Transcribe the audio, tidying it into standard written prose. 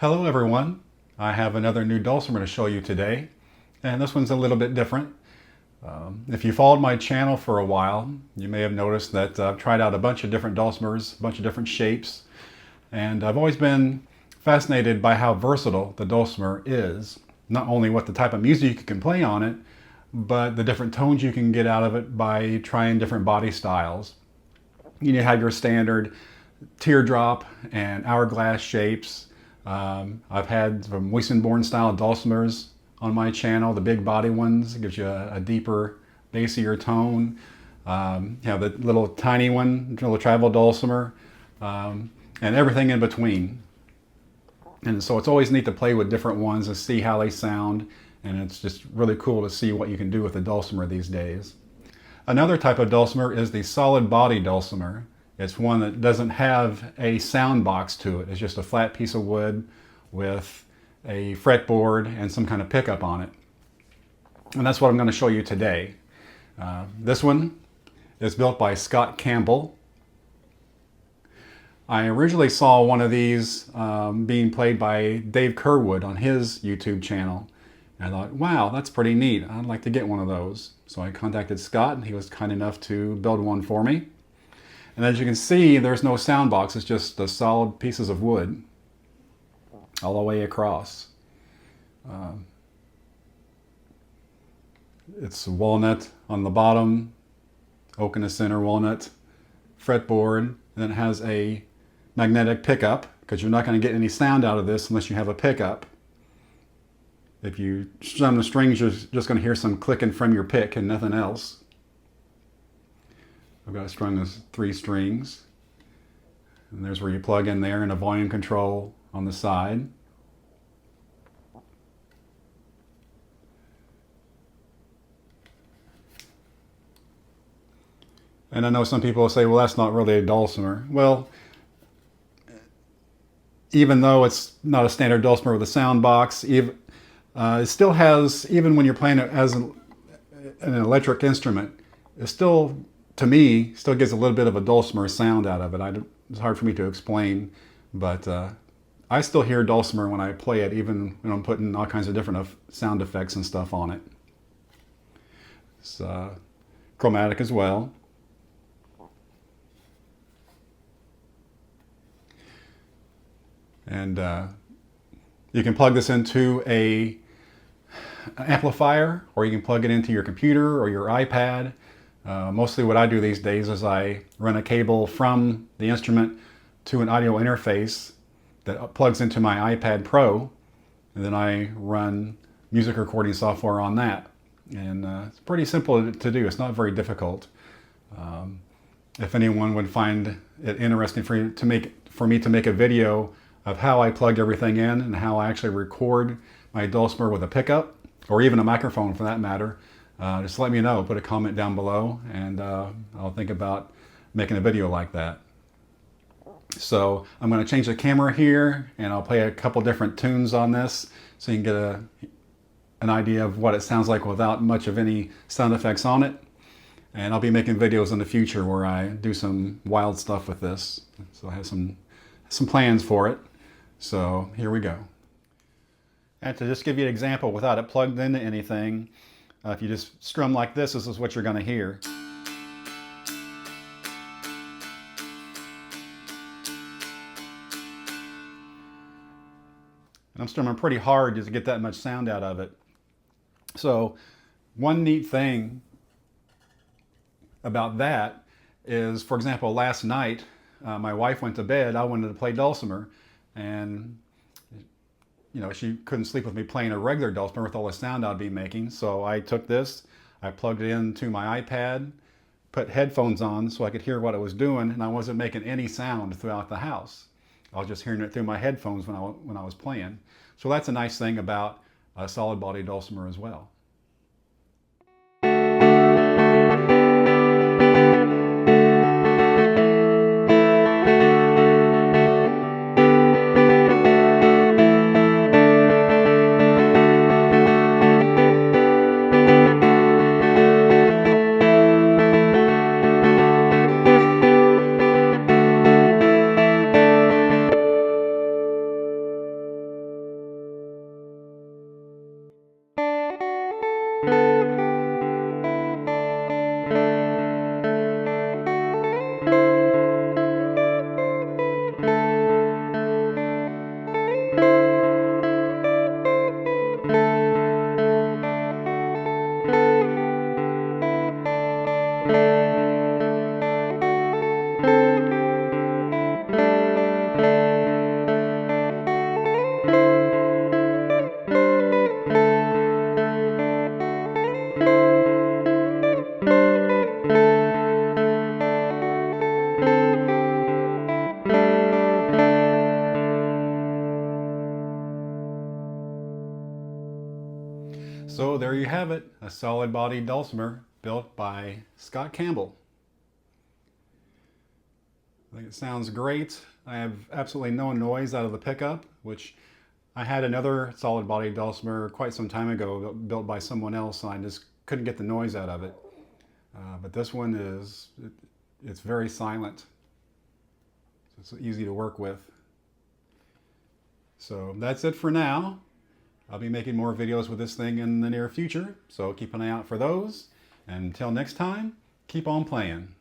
Hello everyone, I have another new dulcimer to show you today, and this one's a little bit different. If you followed my channel for a while, you may have noticed that I've tried out a bunch of different dulcimers, a bunch of different shapes, and I've always been fascinated by how versatile the dulcimer is. Not only what the type of music you can play on it, but the different tones you can get out of it by trying different body styles. You have your standard teardrop and hourglass shapes. I've had some Weissenborn style dulcimers on my channel, the big body ones. It gives you a deeper, bassier tone. You have the little tiny one, little travel dulcimer, and everything in between. And so it's always neat to play with different ones and see how they sound. And it's just really cool to see what you can do with a dulcimer these days. Another type of dulcimer is the solid body dulcimer. It's one that doesn't have a sound box to it. It's just a flat piece of wood with a fretboard and some kind of pickup on it. And that's what I'm going to show you today. This one is built by Scott Campbell. I originally saw one of these being played by Dave Kerwood on his YouTube channel. And I thought, wow, that's pretty neat. I'd like to get one of those. So I contacted Scott and he was kind enough to build one for me. And as you can see, there's no sound box. It's just the solid pieces of wood all the way across. It's walnut on the bottom, oak in the center, walnut fretboard, and then it has a magnetic pickup because you're not going to get any sound out of this unless you have a pickup. If you strum the strings, you're just going to hear some clicking from your pick and nothing else. I've got it strung as 3 strings. And there's where you plug in there and a volume control on the side. And I know some people will say, well, that's not really a dulcimer. Well, even though it's not a standard dulcimer with a sound box, it still has, even when you're playing it as an electric instrument, it still, to me, still gives a little bit of a dulcimer sound out of it. It's hard for me to explain, but I still hear dulcimer when I play it, even when I'm putting all kinds of different sound effects and stuff on it. It's chromatic as well. And you can plug this into an amplifier, or you can plug it into your computer or your iPad. Mostly what I do these days is I run a cable from the instrument to an audio interface that plugs into my iPad Pro, and then I run music recording software on that. And it's pretty simple to do. It's not very difficult. If anyone would find it interesting for me to make a video of how I plug everything in and how I actually record my dulcimer with a pickup, or even a microphone for that matter, just let me know. Put a comment down below and I'll think about making a video like that. So I'm going to change the camera here and I'll play a couple different tunes on this so you can get an idea of what it sounds like without much of any sound effects on it. And I'll be making videos in the future where I do some wild stuff with this. So I have some plans for it. So here we go. And to just give you an example without it plugged into anything, if you just strum like this is what you're going to hear. And I'm strumming pretty hard just to get that much sound out of it. So one neat thing about that is, for example, last night my wife went to bed. I wanted to play dulcimer, and she couldn't sleep with me playing a regular dulcimer with all the sound I'd be making. So I took this, I plugged it into my iPad, put headphones on so I could hear what it was doing, and I wasn't making any sound throughout the house. I was just hearing it through my headphones when I was playing. So that's a nice thing about a solid body dulcimer as well. So there you have it, a solid bodied dulcimer built by Scott Campbell. I think it sounds great. I have absolutely no noise out of the pickup, which I had another solid bodied dulcimer quite some time ago built by someone else, and I just couldn't get the noise out of it. But this one it's very silent. It's easy to work with. So that's it for now. I'll be making more videos with this thing in the near future, so keep an eye out for those. And until next time, keep on playing.